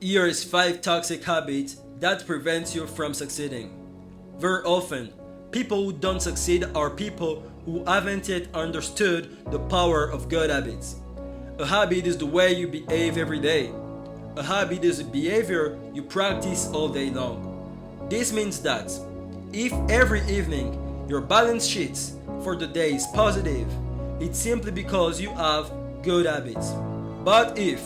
Here is 5 toxic habits that prevent you from succeeding. Very often, people who don't succeed are people who haven't yet understood the power of good habits. A habit is the way you behave every day. A habit is a behavior you practice all day long. This means that if every evening your balance sheet for the day is positive, it's simply because you have good habits. But if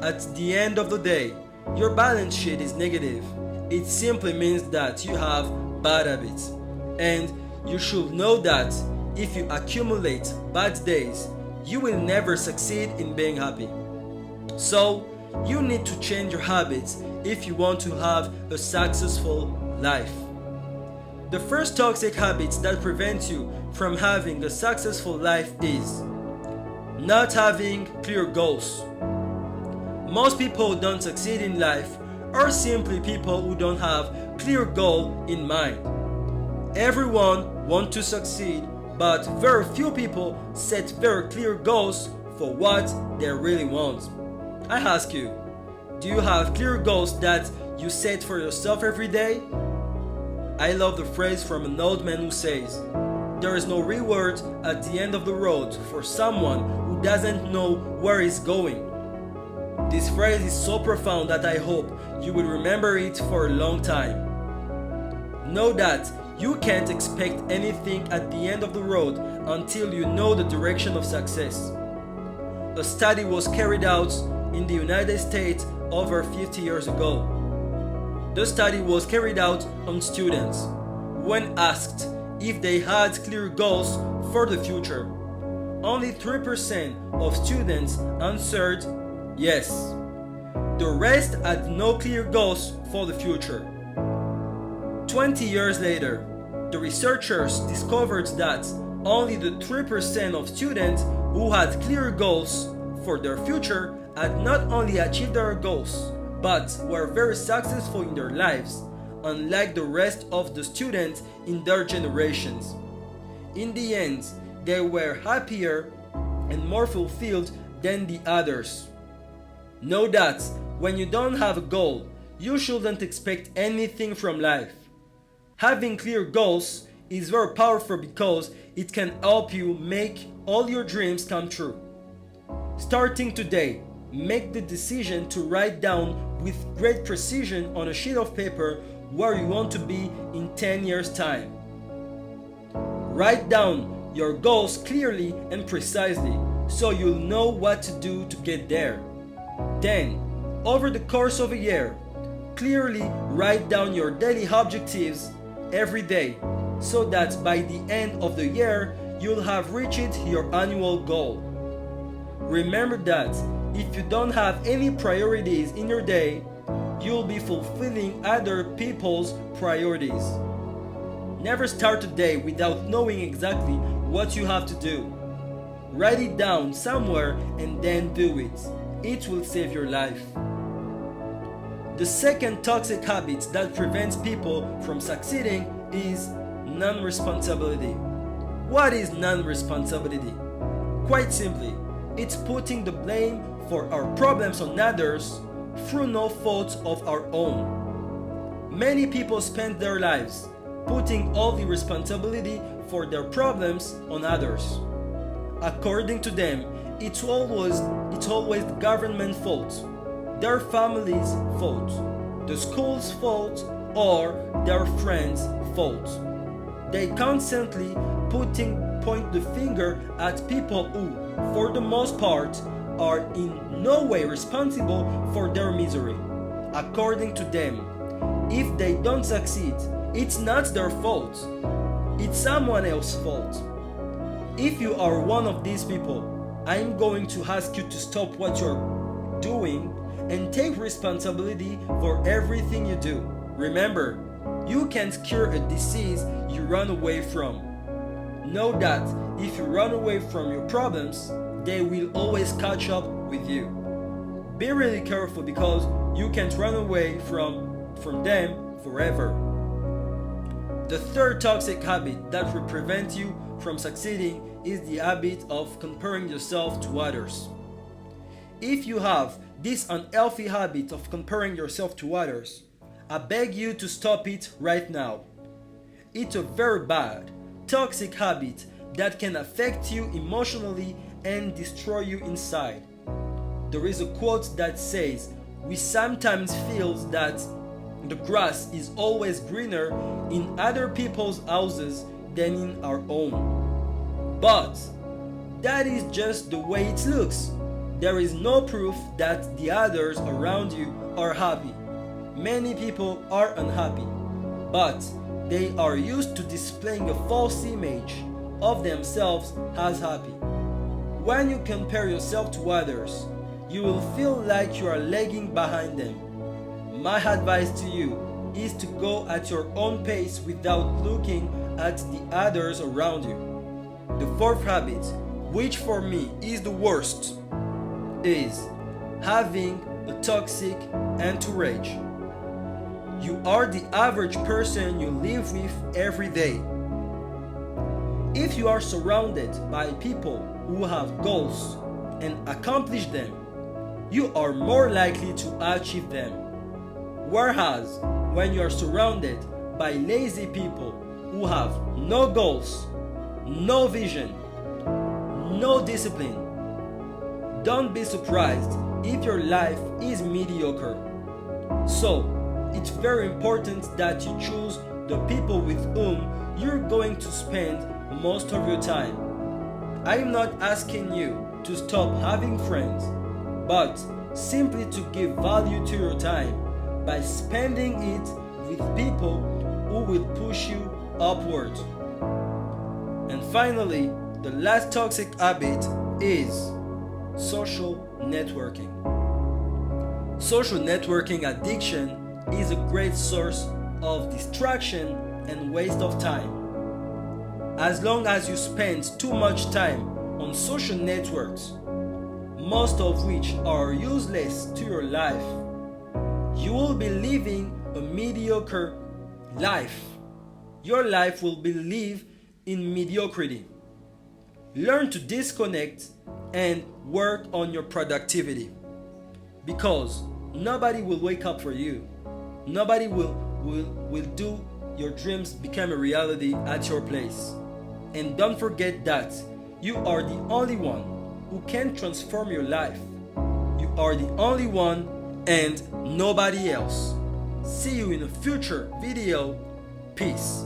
at the end of the day your balance sheet is negative, it simply means that you have bad habits. And you should know that if you accumulate bad days, you will never succeed in being happy. So, you need to change your habits if you want to have a successful life. The first toxic habit that prevents you from having a successful life is not having clear goals. Most people who don't succeed in life are simply people who don't have clear goal in mind. Everyone wants to succeed, but very few people set very clear goals for what they really want. I ask you, do you have clear goals that you set for yourself every day? I love the phrase from an old man who says, "There is no reward at the end of the road for someone who doesn't know where he's going." This phrase is so profound that I hope you will remember it for a long time. Know that you can't expect anything at the end of the road until you know the direction of success. A study was carried out in the United States over 50 years ago. The study was carried out on students. When asked if they had clear goals for the future, only 3% of students answered yes. The rest had no clear goals for the future. 20 years later, the researchers discovered that only the 3% of students who had clear goals for their future had not only achieved their goals, but were very successful in their lives, unlike the rest of the students in their generations. In the end, they were happier and more fulfilled than the others. Know that when you don't have a goal, you shouldn't expect anything from life. Having clear goals is very powerful because it can help you make all your dreams come true. Starting today, make the decision to write down with great precision on a sheet of paper where you want to be in 10 years' time. Write down your goals clearly and precisely so you'll know what to do to get there. Then, over the course of a year, clearly write down your daily objectives every day so that by the end of the year you'll have reached your annual goal. Remember that if you don't have any priorities in your day, you'll be fulfilling other people's priorities. Never start a day without knowing exactly what you have to do. Write it down somewhere and then do it. It will save your life. The second toxic habit that prevents people from succeeding is non-responsibility. What is non-responsibility? Quite simply, it's putting the blame for our problems on others through no fault of our own. Many people spend their lives putting all the responsibility for their problems on others. According to them, it's always the government's fault, their family's fault, the school's fault, or their friends' fault. They constantly point the finger at people who, for the most part, are in no way responsible for their misery. According to them, if they don't succeed, it's not their fault, it's someone else's fault. If you are one of these people, I'm going to ask you to stop what you're doing and take responsibility for everything you do. Remember, you can't cure a disease you run away from. Know that if you run away from your problems, they will always catch up with you. Be really careful because you can't run away from them forever. The third toxic habit that will prevent you from succeeding is the habit of comparing yourself to others. If you have this unhealthy habit of comparing yourself to others, I beg you to stop it right now. It's a very bad, toxic habit that can affect you emotionally and destroy you inside. There is a quote that says, "We sometimes feel that the grass is always greener in other people's houses than in our own." But that is just the way it looks. There is no proof that the others around you are happy. Many people are unhappy, but they are used to displaying a false image of themselves as happy. When you compare yourself to others, you will feel like you are lagging behind them. My advice to you is to go at your own pace without looking at the others around you. The fourth habit, which for me is the worst, is having a toxic entourage. You are the average person you live with every day. If you are surrounded by people who have goals and accomplish them, you are more likely to achieve them. Whereas, when you are surrounded by lazy people who have no goals, no vision, no discipline, don't be surprised if your life is mediocre. So, it's very important that you choose the people with whom you're going to spend most of your time. I am not asking you to stop having friends, but simply to give value to your time by spending it with people who will push you upward. And finally, the last toxic habit is social networking. Social networking addiction is a great source of distraction and waste of time. As long as you spend too much time on social networks, most of which are useless to your life, you will be living a mediocre life. Your life will be lived in mediocrity. Learn to disconnect and work on your productivity, because nobody will wake up for you. Nobody will do your dreams become a reality at your place. And don't forget that you are the only one who can transform your life. You are the only one and nobody else. See you in a future video. Peace.